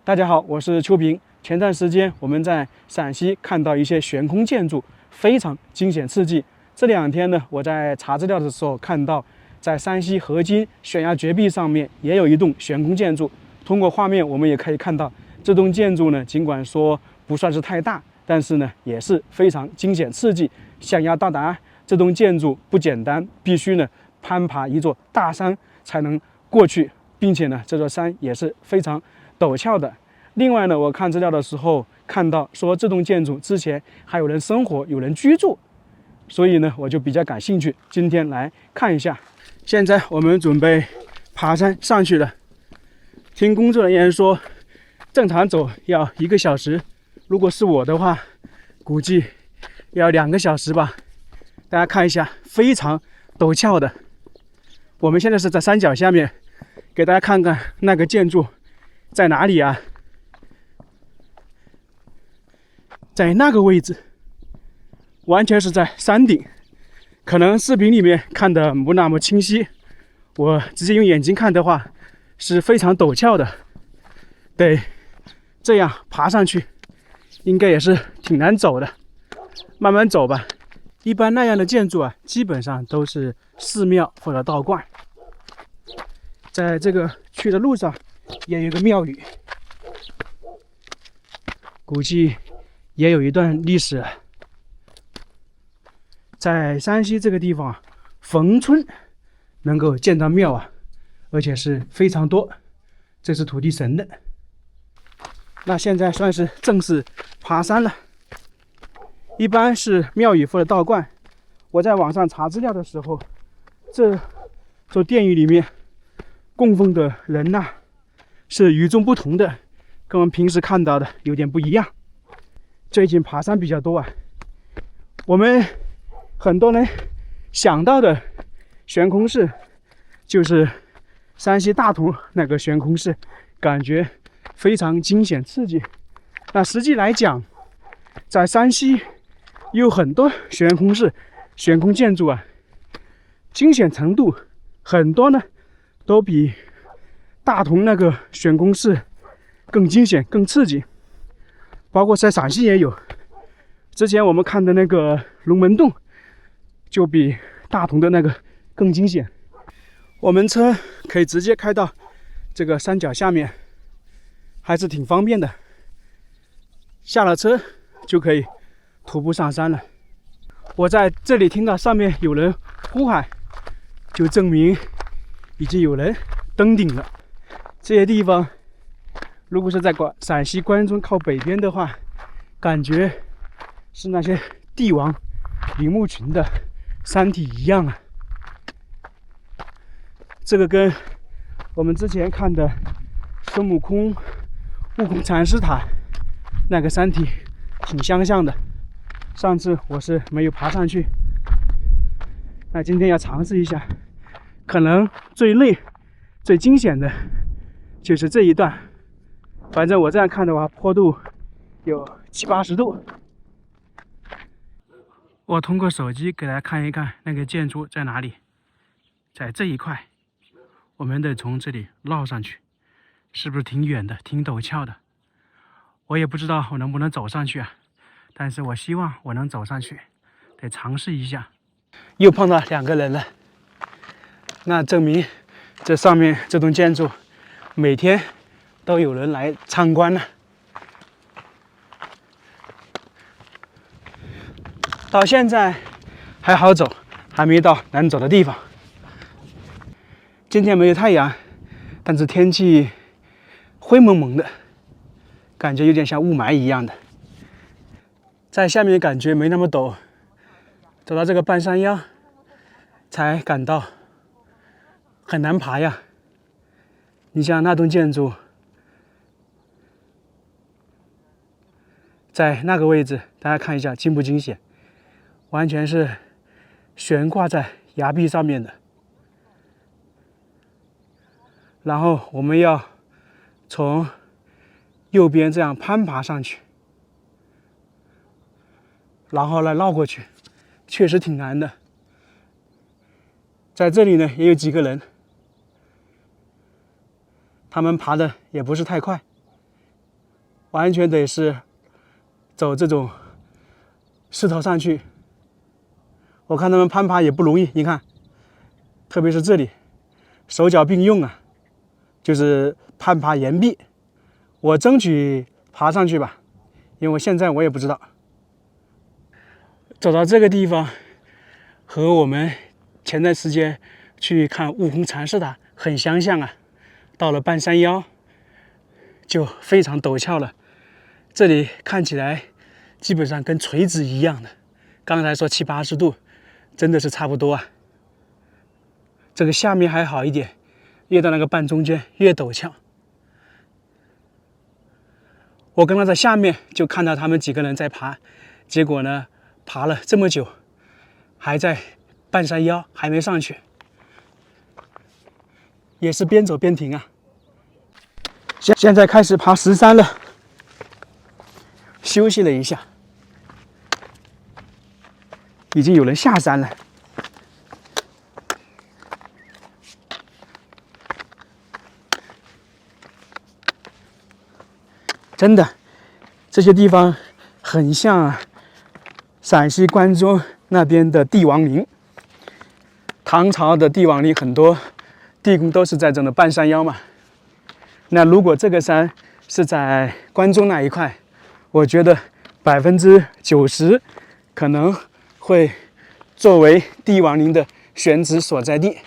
大家好，我是秋平。前段时间我们在陕西看到一些悬空建筑，非常惊险刺激。这两天呢，我在查资料的时候看到，在山西河津悬崖绝壁上面也有一栋悬空建筑。通过画面我们也可以看到，这栋建筑呢，尽管说不算是太大，但是呢也是非常惊险刺激。想要到达这栋建筑不简单，必须呢攀爬一座大山才能过去，并且呢这座山也是非常陡峭的。另外呢，我看资料的时候看到说这栋建筑之前还有人生活，有人居住，所以呢我就比较感兴趣，今天来看一下。现在我们准备爬山上去了。听工作人员说，正常走要1个小时，如果是我的话，估计要2个小时吧。大家看一下，非常陡峭的。我们现在是在山脚下面，给大家看看那个建筑在哪里啊？在那个位置，完全是在山顶。可能视频里面看的不那么清晰，我直接用眼睛看的话是非常陡峭的，得这样爬上去，应该也是挺难走的，慢慢走吧。一般那样的建筑啊，基本上都是寺庙或者道观。在这个去的路上也有一个庙宇，估计也有一段历史。在山西这个地方啊，逢村能够见到庙啊，而且是非常多，这是土地神的。那现在算是正式爬山了，一般是庙宇或者道观。我在网上查资料的时候，这座殿宇里面供奉的人呐，是与众不同的，跟我们平时看到的有点不一样。最近爬山比较多啊，我们很多人想到的悬空寺就是山西大同那个悬空寺，感觉非常惊险刺激。那实际来讲，在山西有很多悬空寺、悬空建筑啊，惊险程度很多呢，都比大同那个悬空寺更惊险、更刺激。包括在陕西也有，之前我们看的那个龙门洞就比大同的那个更惊险。我们车可以直接开到这个山脚下面，还是挺方便的。下了车就可以徒步上山了。我在这里听到上面有人呼喊，就证明已经有人登顶了。这些地方如果是在陕西关中靠北边的话，感觉是那些帝王陵墓群的山体一样啊。这个跟我们之前看的孙悟空悟空禅师塔那个山体挺相像的。上次我是没有爬上去，那今天要尝试一下。可能最累最惊险的就是这一段，反正我这样看的话，坡度有70-80度。我通过手机给大家看一看那个建筑在哪里，在这一块。我们得从这里绕上去，是不是挺远的，挺陡峭的？我也不知道我能不能走上去啊，但是我希望我能走上去，得尝试一下。又碰到2个人了，那证明这上面这栋建筑每天都有人来参观呢。到现在还好走，还没到难走的地方。今天没有太阳，但是天气灰蒙蒙的，感觉有点像雾霾一样的。在下面感觉没那么陡，走到这个半山腰才感到很难爬呀。你像那栋建筑在那个位置，大家看一下惊不惊险，完全是悬挂在崖壁上面的。然后我们要从右边这样攀爬上去，然后来绕过去，确实挺难的。在这里呢也有几个人，他们爬的也不是太快，完全得是走这种石头上去。我看他们攀爬也不容易，你看，特别是这里，手脚并用啊，就是攀爬岩壁。我争取爬上去吧，因为现在我也不知道。走到这个地方，和我们前段时间去看悟空禅寺塔很相像啊。到了半山腰，就非常陡峭了。这里看起来基本上跟垂直一样的，刚才说70、80度，真的是差不多啊。这个下面还好一点，越到那个半中间越陡峭。我刚刚在下面就看到他们几个人在爬，结果呢，爬了这么久，还在半山腰，还没上去，也是边走边停啊。现在开始爬13了，休息了一下，已经有人下山了。真的，这些地方很像陕西关中那边的帝王陵。唐朝的帝王陵很多地宫都是在这种半山腰嘛。那如果这个山是在关中那一块，我觉得90%可能会作为帝王陵的选址所在地。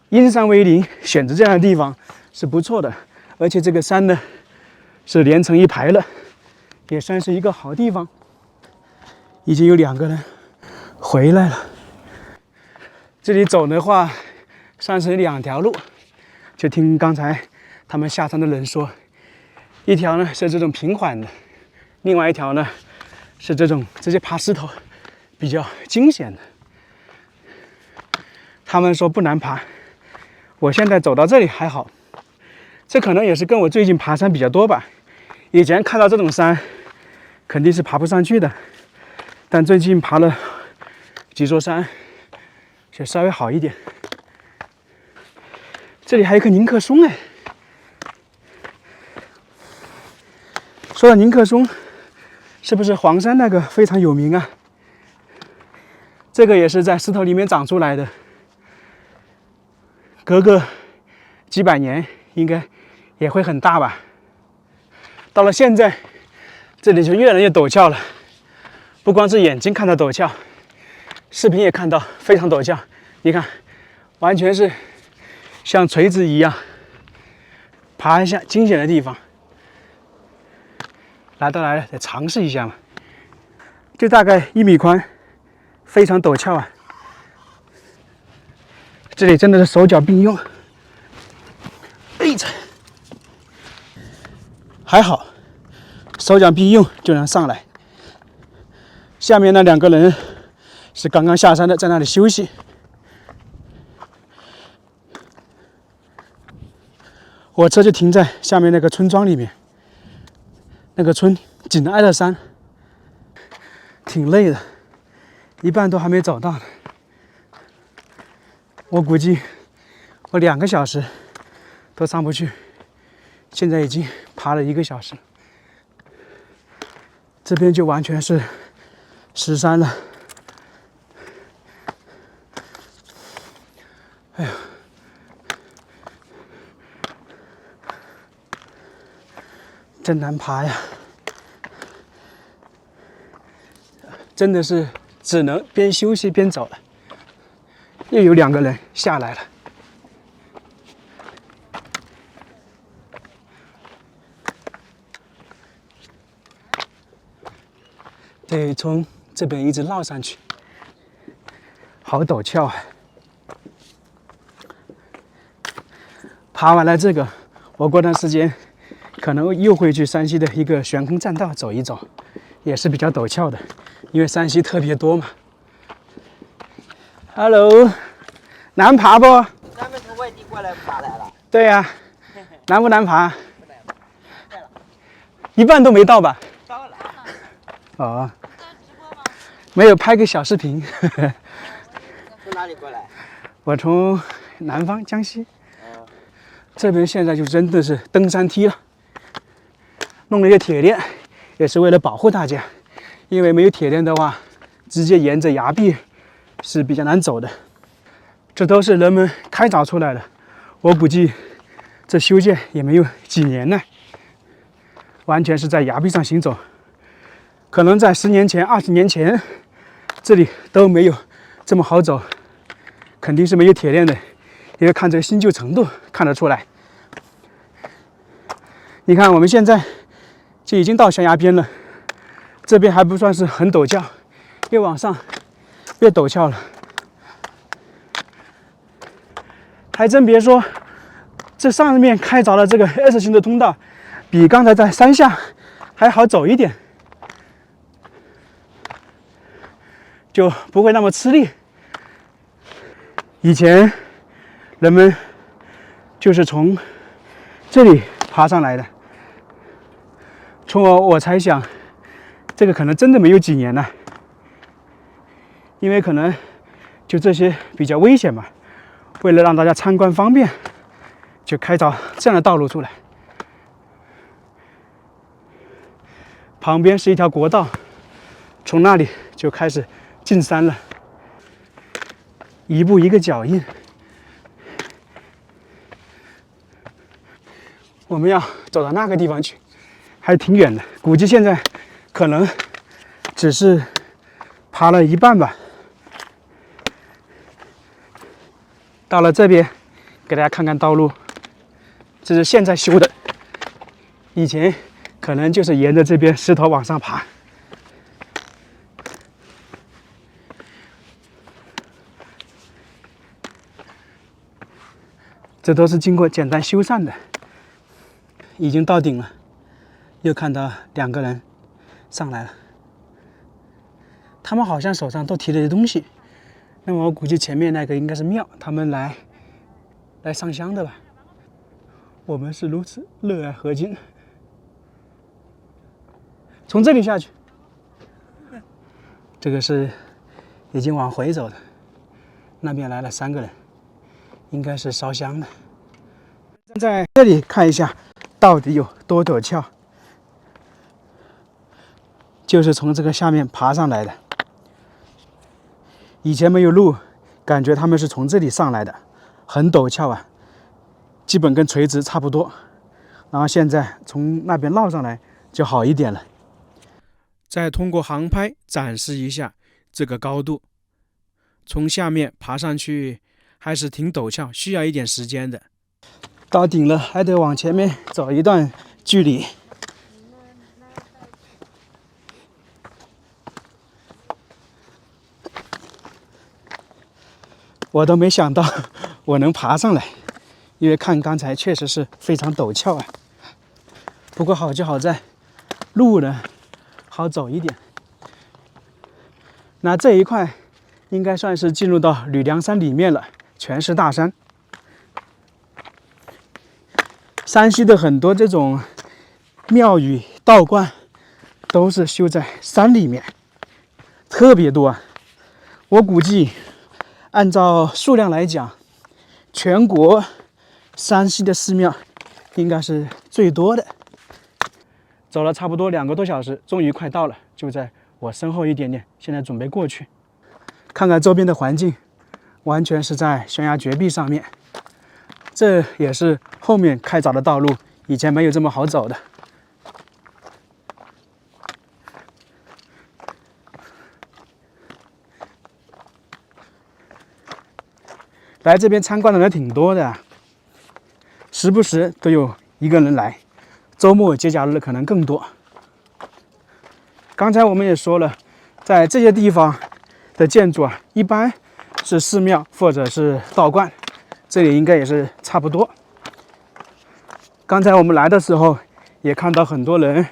阴山为陵，选择这样的地方是不错的，而且这个山呢是连成一排了，也算是一个好地方。已经有2个人回来了。这里走的话，算是2条路。就听刚才他们下山的人说，一条呢是这种平缓的，另外一条呢是这种直接爬石头，比较惊险的。他们说不难爬。我现在走到这里还好，这可能也是跟我最近爬山比较多吧。以前看到这种山，肯定是爬不上去的，但最近爬了几座山，就稍微好一点。这里还有一棵宁可松哎。说到宁可松，是不是黄山那个非常有名啊？这个也是在石头里面长出来的。隔个几百年应该也会很大吧。到了现在，这里就越来越陡峭了。不光是眼睛看到陡峭，视频也看到非常陡峭。你看，完全是像垂直一样，爬一下惊险的地方。来都来了，得尝试一下嘛。就大概1米宽，非常陡峭啊。这里真的是手脚并用，哎，还好，手脚并用就能上来。下面那2个人是刚刚下山的，在那里休息。我车就停在下面那个村庄里面，那个村紧挨着山，挺累的，一半都还没走到呢。我估计我2个小时都上不去，现在已经爬了1个小时。这边就完全是石山了。哎呀，真难爬呀！真的是只能边休息边走了。又有2个人下来了。得从这边一直绕上去，好陡峭啊！爬完了这个，我过段时间可能又会去山西的一个悬空栈道走一走，也是比较陡峭的，因为山西特别多嘛。Hello， 难爬不？咱们从外地过来爬来了。对呀、难不难爬？一半都没到吧？到了。哦，没有拍个小视频。从哪里过来？我从南方江西，这边现在就真的是登山梯了，弄了一些铁链，也是为了保护大家，因为没有铁链的话，直接沿着崖壁是比较难走的。这都是人们开凿出来的，我估计这修建也没有几年了，完全是在崖壁上行走。可能在10年前、20年前，这里都没有这么好走，肯定是没有铁链的，因为看这个新旧程度看得出来。你看我们现在就已经到悬崖边了，这边还不算是很陡峭，越往上越陡峭了。还真别说，这上面开凿的这个 S 型的通道，比刚才在山下还好走一点，就不会那么吃力。以前人们就是从这里爬上来的，从我猜想，这个可能真的没有几年了，因为可能就这些比较危险嘛。为了让大家参观方便，就开凿这样的道路出来。旁边是一条国道，从那里就开始进山了，一步一个脚印。我们要走到那个地方去，还挺远的，估计现在可能只是爬了一半吧。到了这边，给大家看看道路，这是现在修的，以前可能就是沿着这边石头往上爬。这都是经过简单修缮的。已经到顶了，又看到2个人上来了，他们好像手上都提了些东西。那么我估计前面那个应该是庙，他们来上香的吧。我们是如此热爱河津，从这里下去。这个是已经往回走的，那边来了3个人，应该是烧香的。在这里看一下到底有多陡峭，就是从这个下面爬上来的。以前没有路，感觉他们是从这里上来的，很陡峭啊，基本跟垂直差不多。然后现在从那边绕上来就好一点了。再通过航拍展示一下这个高度，从下面爬上去还是挺陡峭，需要一点时间的。到顶了，还得往前面走一段距离。我都没想到我能爬上来，因为看刚才确实是非常陡峭啊。不过好就好在路呢好走一点。那这一块应该算是进入到吕梁山里面了，全是大山。山西的很多这种庙宇道观都是修在山里面，特别多啊。我估计按照数量来讲，全国山西的寺庙应该是最多的。走了差不多2个多小时，终于快到了，就在我身后一点点，现在准备过去看看周边的环境，完全是在悬崖绝壁上面。这也是后面开凿的道路，以前没有这么好走的。来这边参观的人挺多的，时不时都有1个人来，周末节假日可能更多。刚才我们也说了，在这些地方的建筑啊，一般是寺庙或者是道观，这里应该也是差不多。刚才我们来的时候也看到很多人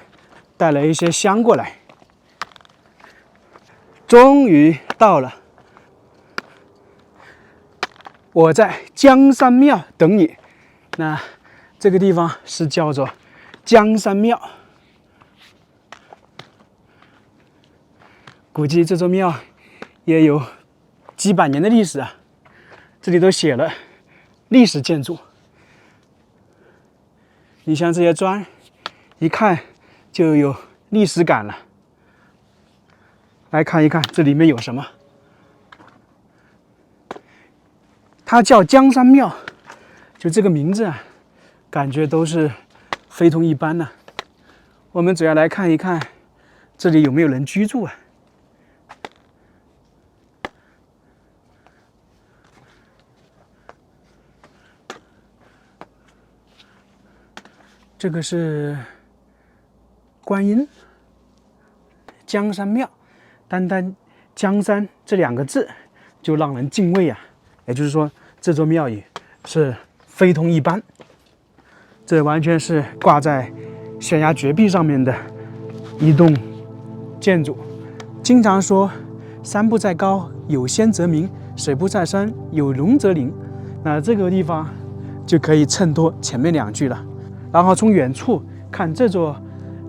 带了一些香过来。终于到了，我在江山庙等你。那这个地方是叫做江山庙，估计这座庙也有几百年的历史啊。这里都写了历史建筑，你像这些砖，一看就有历史感了。来看一看这里面有什么。它叫江山庙，就这个名字啊，感觉都是非同一般呢。我们主要来看一看这里有没有人居住啊。这个是观音江山庙，单单江山这2个字就让人敬畏啊。也就是说，这座庙宇是非同一般，这完全是挂在悬崖绝壁上面的一栋建筑。经常说山不在高，有仙则名；水不在深，有龙则灵。那这个地方就可以衬托前面2句了。然后从远处看这座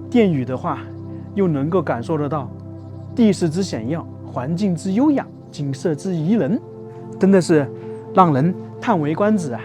殿宇的话，又能够感受得到地势之险要，环境之优雅，景色之宜人，真的是让人叹为观止啊！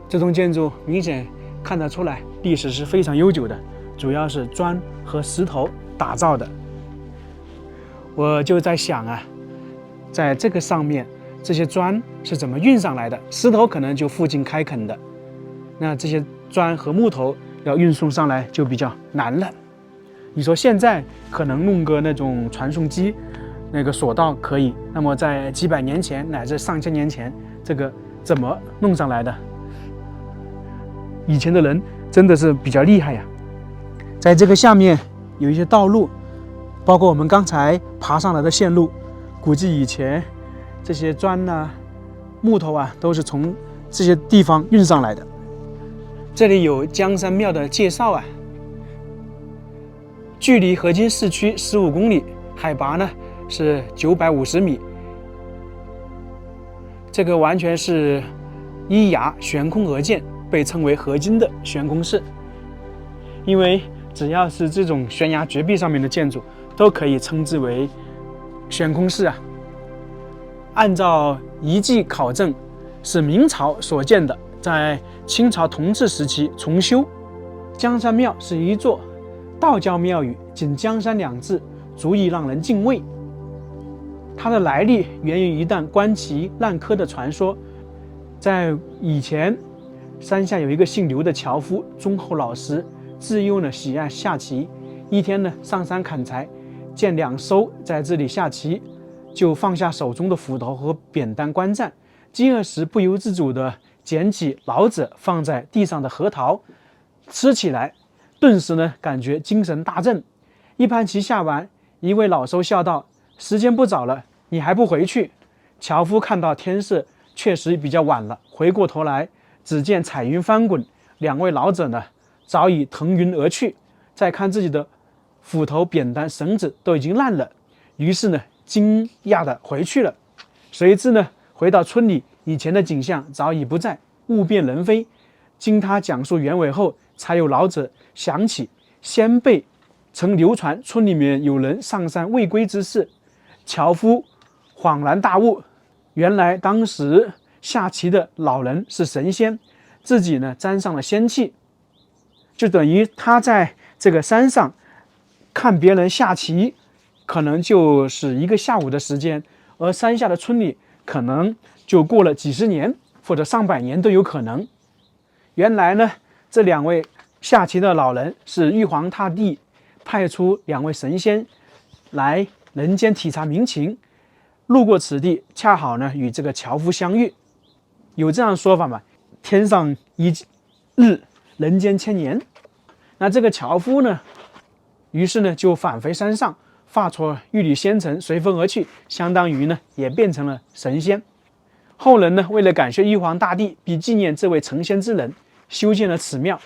这栋建筑明显看得出来，历史是非常悠久的，主要是砖和石头打造的。我就在想啊，在这个上面，这些砖是怎么运上来的？石头可能就附近开垦的，那这些砖和木头要运送上来就比较难了。你说现在可能弄个那种传送机，那个索道可以，那么在几百年前乃至上千年前，这个怎么弄上来的？以前的人真的是比较厉害呀。在这个下面有一些道路，包括我们刚才爬上来的线路，估计以前这些砖啊、木头啊都是从这些地方运上来的。这里有江山庙的介绍啊，距离河津市区15公里，海拔呢是950米。这个完全是依崖悬空而建，被称为河津的悬空寺。因为只要是这种悬崖绝壁上面的建筑，都可以称之为悬空寺啊。按照遗迹考证，是明朝所建的，在清朝同治时期重修。江山庙是一座道教庙宇，仅江山2字足以让人敬畏。它的来历源于一段观棋烂柯的传说。在以前，山下有一个姓刘的樵夫，忠厚老实，自幼呢喜爱下棋。一天呢上山砍柴，见2艘在这里下棋，就放下手中的斧头和扁担观战。饥饿时不由自主地捡起老者放在地上的核桃吃起来，顿时呢感觉精神大振。一盘棋下完，一位老叟笑道：“时间不早了，你还不回去？”樵夫看到天色确实比较晚了，回过头来，只见彩云翻滚，2位老者呢早已腾云而去。再看自己的斧头、扁担、绳子都已经烂了，于是呢惊讶地回去了。谁知呢回到村里，以前的景象早已不在，物变人非。经他讲述原委后，才有老者想起先辈曾流传村里面有人上山未归之事。樵夫恍然大悟，原来当时下棋的老人是神仙，自己呢沾上了仙气，就等于他在这个山上看别人下棋，可能就是1个下午的时间，而山下的村里可能就过了几十年或者上百年都有可能。原来呢，这2位下棋的老人是玉皇大帝派出2位神仙来人间体察民情，路过此地，恰好呢与这个樵夫相遇。有这样说法嘛？天上一日，人间1000年。那这个樵夫呢，于是呢就返回山上，化作玉女仙尘，随风而去，相当于呢也变成了神仙。后人呢为了感谢玉皇大帝，并纪念这位成仙之人，修建了此庙。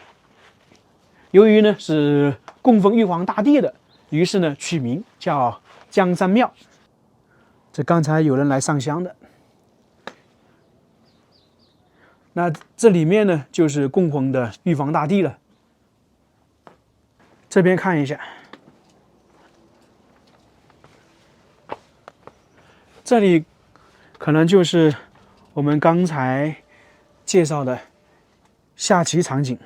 由于呢是供奉玉皇大帝的，于是呢取名叫江山庙。这刚才有人来上香的。那这里面呢就是供奉的玉皇大帝了。这边看一下，这里可能就是我们刚才介绍的下棋场景。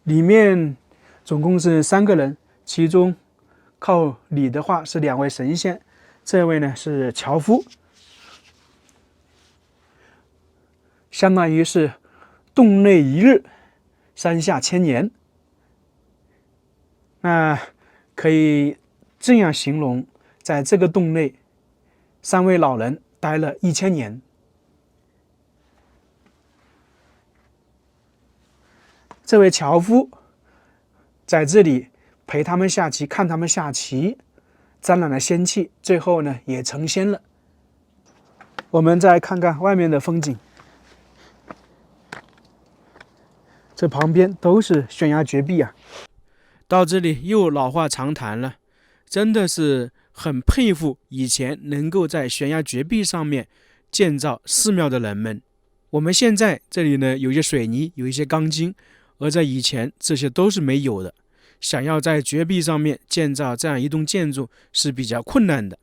里面总共是3个人，其中靠里的话是2位神仙，这位呢是樵夫，相当于是洞内1日，山下1000年。那可以这样形容，在这个洞内，3位老人待了1000年。这位樵夫在这里陪他们下棋，看他们下棋，沾染了仙气，最后呢也成仙了。我们再看看外面的风景，这旁边都是悬崖绝壁啊。到这里又老话常谈了，真的是很佩服以前能够在悬崖绝壁上面建造寺庙的人们。我们现在这里呢有一些水泥，有一些钢筋，而在以前这些都是没有的。想要在绝壁上面建造这样一栋建筑是比较困难的。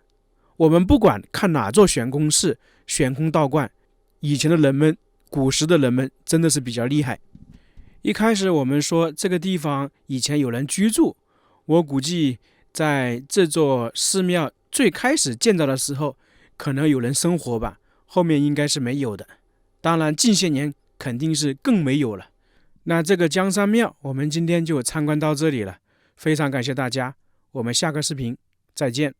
我们不管看哪座悬空寺、悬空道观，以前的人们、古时的人们真的是比较厉害。一开始我们说这个地方以前有人居住，我估计在这座寺庙最开始建造的时候，可能有人生活吧，后面应该是没有的。当然近些年肯定是更没有了。那这个江山庙我们今天就参观到这里了，非常感谢大家，我们下个视频再见。